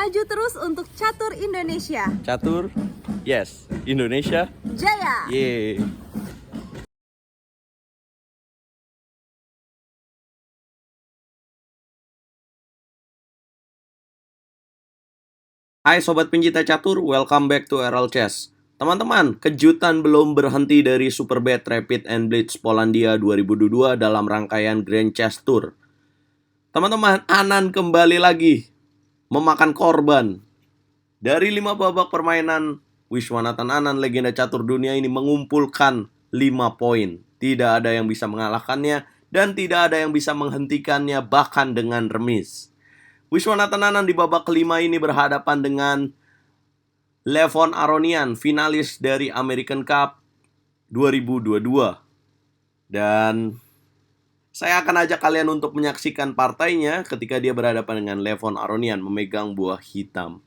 Maju terus untuk catur Indonesia. Catur, yes. Indonesia, Jaya! yeay. Hai Sobat Pencinta Catur, welcome back to RL Chess. Teman-teman, kejutan belum berhenti dari Superbet Rapid and Blitz Polandia 2022 dalam rangkaian Grand Chess Tour. Teman-teman, Anan kembali lagi memakan korban. Dari 5 babak permainan, Wiswanathan Anan, legenda catur dunia ini mengumpulkan 5 poin. Tidak ada yang bisa mengalahkannya dan tidak ada yang bisa menghentikannya bahkan dengan remis. Wiswanathan Anan di babak kelima ini berhadapan dengan Levon Aronian, finalis dari American Cup 2022. Dan saya akan ajak kalian untuk menyaksikan partainya ketika dia berhadapan dengan Levon Aronian memegang buah hitam.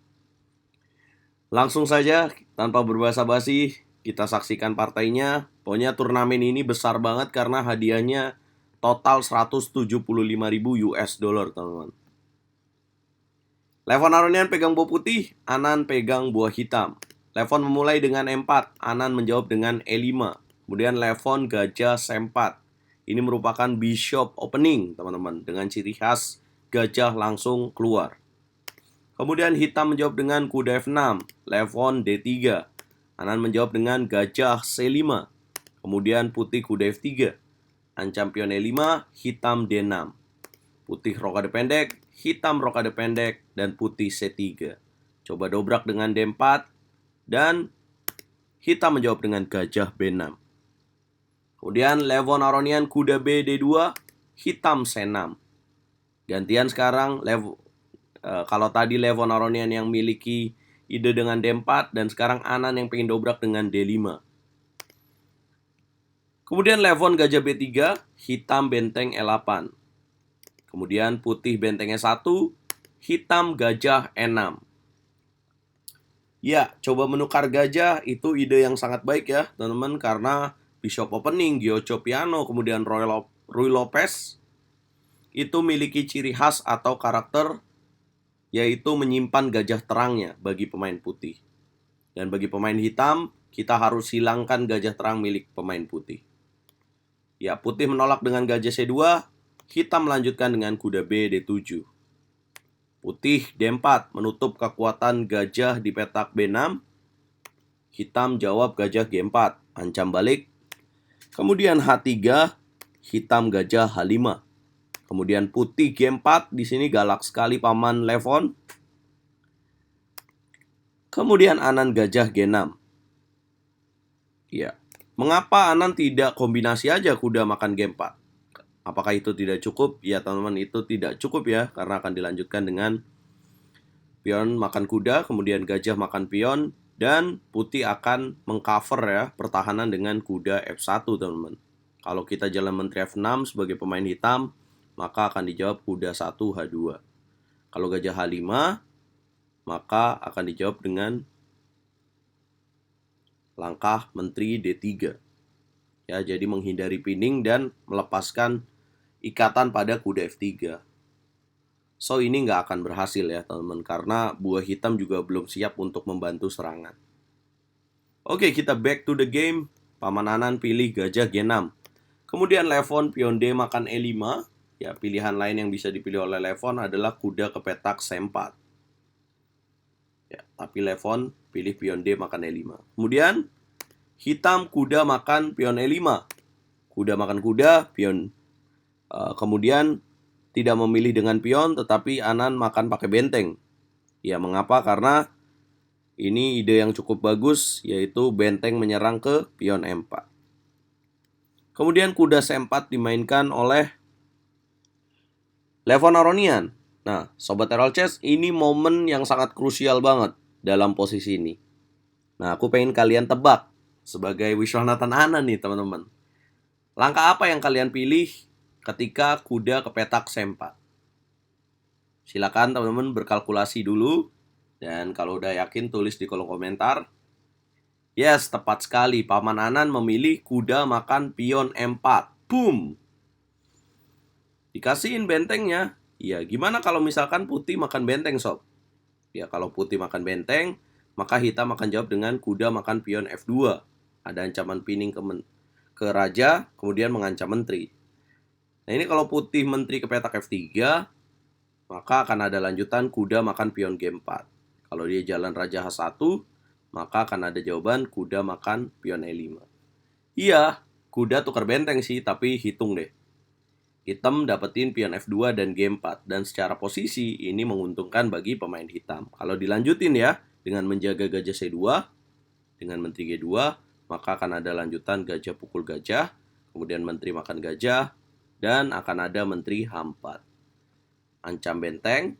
Langsung saja, tanpa berbasa-basi, kita saksikan partainya. Pokoknya turnamen ini besar banget karena hadiahnya total 175.000 US dollar, teman-teman. Levon Aronian pegang buah putih, Anan pegang buah hitam. Levon memulai dengan E4, Anan menjawab dengan E5. Kemudian Levon gajah C4. Ini merupakan bishop opening, teman-teman, dengan ciri khas gajah langsung keluar. Kemudian hitam menjawab dengan kuda F6, Levon D3. Anan menjawab dengan gajah C5. Kemudian putih kuda F3. Ancam pion E5, hitam D6. Putih rokade pendek, hitam rokade pendek, dan putih C3. Coba dobrak dengan D4, dan hitam menjawab dengan gajah B6. Kemudian Levon Aronian kuda B D2, hitam C6. Gantian sekarang, kalau tadi Levon Aronian yang miliki ide dengan D4, dan sekarang Anan yang pengen dobrak dengan D5. Kemudian Levon gajah B3, hitam benteng E8. Kemudian putih bentengnya 1, hitam gajah E6. Ya, coba menukar gajah itu ide yang sangat baik ya, teman-teman, karena bishop opening, Giocho Piano, kemudian Ruy Lopez itu miliki ciri khas atau karakter yaitu menyimpan gajah terangnya bagi pemain putih. Dan bagi pemain hitam, kita harus hilangkan gajah terang milik pemain putih. Ya, putih menolak dengan gajah C2, hitam melanjutkan dengan kuda B D7. Putih D4 menutup kekuatan gajah di petak B6. Hitam jawab gajah G4, ancam balik. Kemudian H3, hitam gajah H5. Kemudian putih G4, di sini galak sekali paman Levon. Kemudian Anan gajah G6. Ya, mengapa Anan tidak kombinasi aja kuda makan G4? Apakah itu tidak cukup? Ya teman-teman, itu tidak cukup ya, karena akan dilanjutkan dengan pion makan kuda, kemudian gajah makan pion, dan putih akan mengcover ya pertahanan dengan kuda F1, teman-teman. Kalau kita jalan menteri F6 sebagai pemain hitam, maka akan dijawab kuda 1 H2. Kalau gajah H5, maka akan dijawab dengan langkah menteri D3. Ya, jadi menghindari pinning dan melepaskan ikatan pada kuda F3. So ini nggak akan berhasil ya teman-teman, karena buah hitam juga belum siap untuk membantu serangan. Oke, kita back to the game. Paman Anan pilih gajah G6. Kemudian Levon pion D makan E5. Ya, pilihan lain yang bisa dipilih oleh Levon adalah kuda ke petak C4. Ya, tapi Levon pilih pion D makan E5. Kemudian hitam kuda makan pion E5. Kuda makan kuda, pion. Kemudian tidak memilih dengan pion, tetapi Anan makan pakai benteng. Ya, mengapa? Karena ini ide yang cukup bagus, yaitu benteng menyerang ke pion M4. Kemudian kuda C4 dimainkan oleh Levon Aronian. Nah, Sobat RL Chess, ini momen yang sangat krusial banget dalam posisi ini. Nah, aku pengen kalian tebak sebagai Wiswanathan Anan nih, teman-teman. Langkah apa yang kalian pilih ketika kuda ke petak C4? Silakan teman-teman berkalkulasi dulu. Dan kalau udah yakin, tulis di kolom komentar. Yes, tepat sekali. Paman Anan memilih kuda makan pion M4. Boom! Dikasihin bentengnya. Ya, gimana kalau misalkan putih makan benteng, sob? Ya, kalau putih makan benteng, maka hitam akan jawab dengan kuda makan pion F2. Ada ancaman pinning ke raja, kemudian mengancam menteri. Nah, ini kalau putih menteri ke petak F3, maka akan ada lanjutan kuda makan pion G4. Kalau dia jalan raja H1, maka akan ada jawaban kuda makan pion E5. Iya, kuda tukar benteng sih, tapi hitung deh. Hitam dapetin pion F2 dan G4, dan secara posisi ini menguntungkan bagi pemain hitam. Kalau dilanjutin ya, dengan menjaga gajah C2, dengan menteri G2, maka akan ada lanjutan gajah pukul gajah, kemudian menteri makan gajah, dan akan ada menteri H4. Ancam benteng,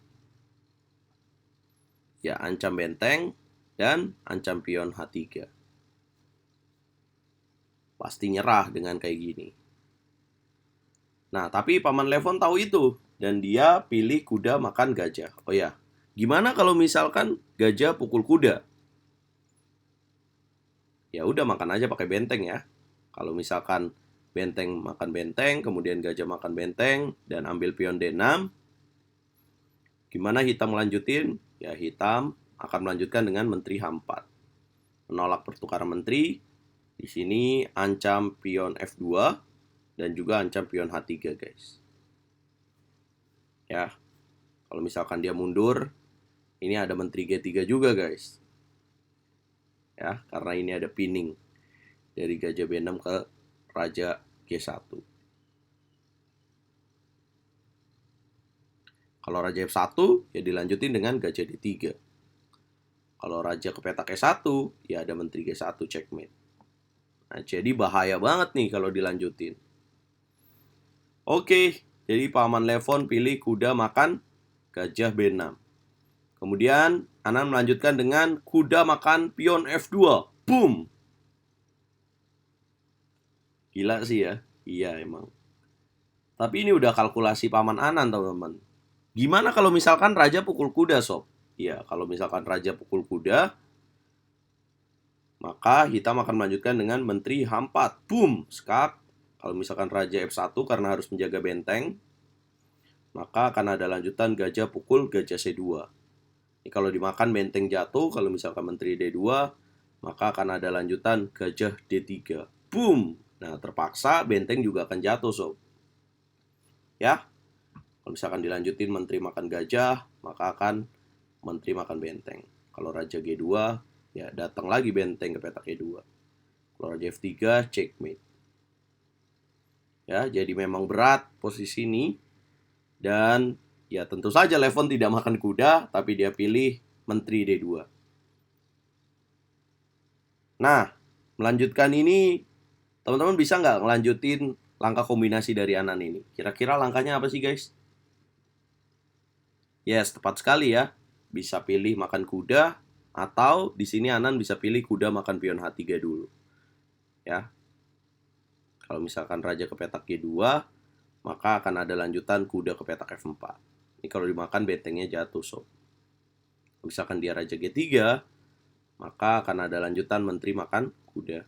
ya ancam benteng, dan ancam pion H3. Pasti nyerah dengan kayak gini. Nah, tapi Paman Levon tahu itu, dan dia pilih kuda makan gajah. Oh ya, gimana kalau misalkan gajah pukul kuda? Ya udah makan aja pakai benteng ya. Kalau misalkan benteng makan benteng, kemudian gajah makan benteng, dan ambil pion D6, gimana hitam melanjutin? Ya hitam akan melanjutkan dengan menteri H4. Menolak pertukaran menteri. Di sini ancam pion F2 dan juga ancam pion H3, guys. Ya. Kalau misalkan dia mundur, ini ada menteri G3 juga, guys. Ya, karena ini ada pinning dari gajah B6 ke raja G1. Kalau raja F1, ya dilanjutin dengan gajah D3. Kalau raja ke petak E1, ya ada menteri G1 checkmate. Nah, jadi bahaya banget nih kalau dilanjutin. Oke, jadi Paman Levon pilih kuda makan gajah B6. Kemudian Anan melanjutkan dengan kuda makan pion F2. Boom! Gila sih ya. Iya emang. Tapi ini udah kalkulasi Paman Anan, teman-teman. Gimana kalau misalkan raja pukul kuda, sob? Iya, kalau misalkan raja pukul kuda, maka hitam akan melanjutkan dengan menteri H4. Boom! Skak. Kalau misalkan raja F1 karena harus menjaga benteng, maka akan ada lanjutan gajah pukul gajah C2. Ini kalau dimakan benteng jatuh, kalau misalkan menteri D2, maka akan ada lanjutan gajah D3. Boom! Nah, terpaksa benteng juga akan jatuh, sob. Ya, kalau misalkan dilanjutin menteri makan gajah, maka akan menteri makan benteng. Kalau raja G2, ya datang lagi benteng ke petak E2. Kalau raja F3, checkmate. Ya, jadi memang berat posisi ini. Dan ya tentu saja Levon tidak makan kuda, tapi dia pilih menteri D2. Nah, melanjutkan ini, teman-teman bisa nggak ngelanjutin langkah kombinasi dari Anan ini? Kira-kira langkahnya apa sih, guys? Yes, tepat sekali ya. Bisa pilih makan kuda, atau di sini Anan bisa pilih kuda makan pion H3 dulu. Ya. Kalau misalkan raja ke petak G2, maka akan ada lanjutan kuda ke petak F4. Ini kalau dimakan bentengnya jatuh, sob. Misalkan dia raja G3, maka akan ada lanjutan menteri makan kuda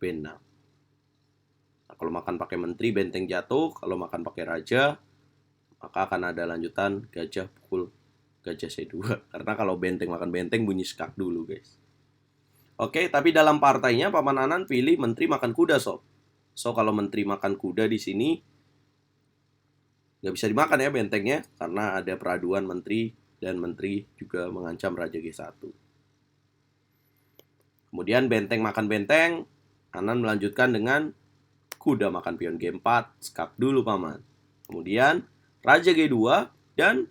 B6. Nah, kalau makan pakai menteri benteng jatuh, kalau makan pakai raja, maka akan ada lanjutan gajah pukul gajah C2. Karena kalau benteng makan benteng bunyi skak dulu, guys. Oke, tapi dalam partainya Paman Anan pilih menteri makan kuda, sob. So, kalau menteri makan kuda di sini nggak bisa dimakan ya bentengnya, karena ada peraduan menteri, dan menteri juga mengancam raja G1. Kemudian benteng makan benteng, Anan melanjutkan dengan kuda makan pion G4, skak dulu Paman. Kemudian raja G2 dan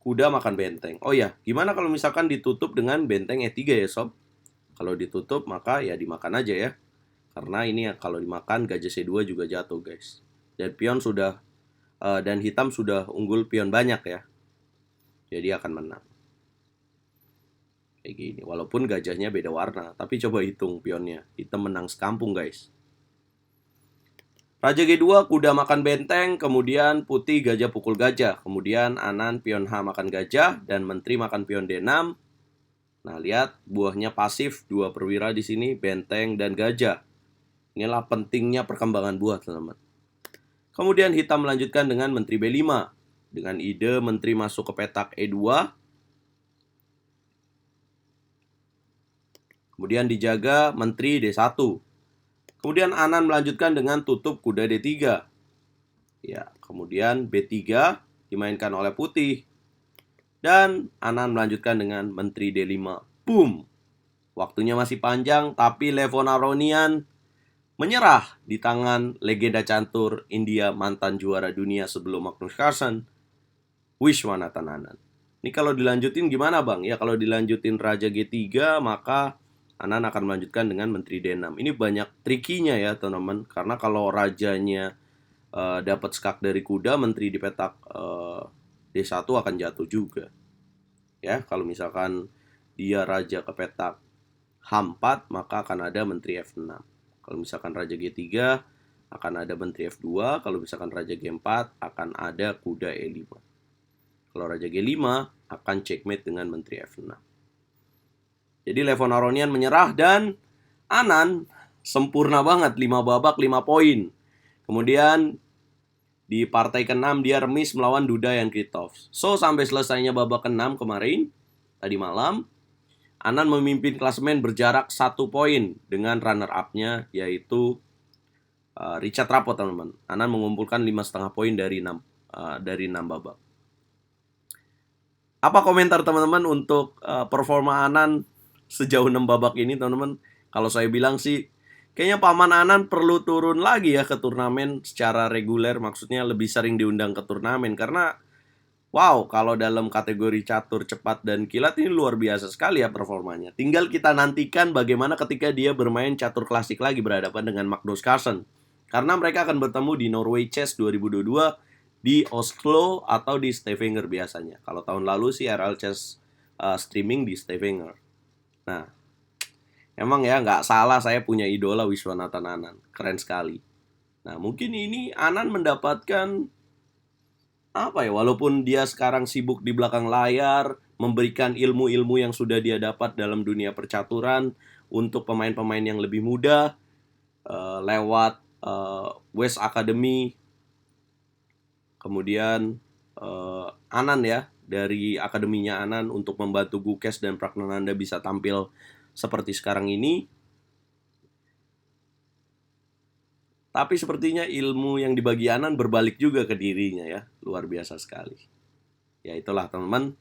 kuda makan benteng. Oh ya, gimana kalau misalkan ditutup dengan benteng E3 ya, sob? Kalau ditutup maka ya dimakan aja ya. Karena ini ya kalau dimakan gajah C2 juga jatuh, guys. Dan pion sudah dan hitam sudah unggul pion banyak ya. Jadi akan menang. Kayak gini. Walaupun gajahnya beda warna, tapi coba hitung pionnya. Hitam menang sekampung, guys. Raja G2 kuda makan benteng, kemudian putih gajah pukul gajah, kemudian Anan pion H makan gajah dan menteri makan pion D6. Nah, lihat buahnya pasif, dua perwira di sini, benteng dan gajah. Inilah pentingnya perkembangan buah, teman-teman. Kemudian hitam melanjutkan dengan menteri B5. Dengan ide menteri masuk ke petak E2. Kemudian dijaga Menteri D1. Kemudian Anan melanjutkan dengan tutup kuda D3. Ya, kemudian B3 dimainkan oleh putih. Dan Anan melanjutkan dengan Menteri D5. Boom! Waktunya masih panjang, tapi Levon menyerah di tangan legenda catur India mantan juara dunia sebelum Magnus Carlsen, Viswanathan Anand. Ini kalau dilanjutin gimana bang? Ya kalau dilanjutin Raja G3 maka Anand akan melanjutkan dengan Menteri D6. Ini banyak trikinya ya teman-teman. Karena kalau rajanya dapat skak dari kuda, Menteri di petak D1 akan jatuh juga. Ya kalau misalkan dia raja ke petak H4 maka akan ada Menteri F6. Kalau misalkan Raja G3 akan ada Menteri F2. Kalau misalkan Raja G4 akan ada kuda E5. Kalau Raja G5 akan checkmate dengan Menteri F6. Jadi Levon Aronian menyerah dan Anand sempurna banget. 5 babak 5 poin. Kemudian di partai ke-6 dia remis melawan Dudayan Kritov. So sampai selesainya babak ke-6 kemarin, tadi malam, Anand memimpin klasemen berjarak 1 poin dengan runner-up-nya yaitu Richard Rapport teman-teman. Anand mengumpulkan 5,5 poin dari 6 babak. Apa komentar teman-teman untuk performa Anand sejauh 6 babak ini teman-teman? Kalau saya bilang sih kayaknya Paman Anand perlu turun lagi ya ke turnamen secara reguler. Maksudnya lebih sering diundang ke turnamen. Karena wow, kalau dalam kategori catur cepat dan kilat ini luar biasa sekali ya performanya. Tinggal kita nantikan bagaimana ketika dia bermain catur klasik lagi berhadapan dengan Magnus Carlsen. Karena mereka akan bertemu di Norway Chess 2022 di Oslo atau di Stavanger biasanya. Kalau tahun lalu sih RL Chess streaming di Stavanger. Nah, emang ya nggak salah saya punya idola Viswanathan Anand. Keren sekali. Nah, mungkin ini Anand mendapatkan apa ya, walaupun dia sekarang sibuk di belakang layar, memberikan ilmu-ilmu yang sudah dia dapat dalam dunia percaturan untuk pemain-pemain yang lebih muda lewat West Academy. Kemudian Anand ya, dari akademinya Anand untuk membantu Gukes dan Pragnananda bisa tampil seperti sekarang ini. Tapi sepertinya ilmu yang dibagi Anand berbalik juga ke dirinya ya. Luar biasa sekali. Ya itulah teman-teman.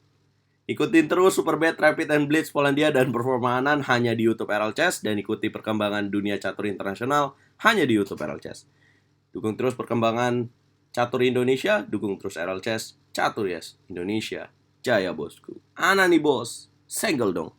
Ikutin terus Superbet, Rapid and Blitz Polandia dan performa Anand hanya di YouTube RL Chess. Dan ikuti perkembangan dunia catur internasional hanya di YouTube RL Chess. Dukung terus perkembangan catur Indonesia, dukung terus RL Chess, Catur Yes Indonesia, jaya bosku. Anand nih bos, senggol dong.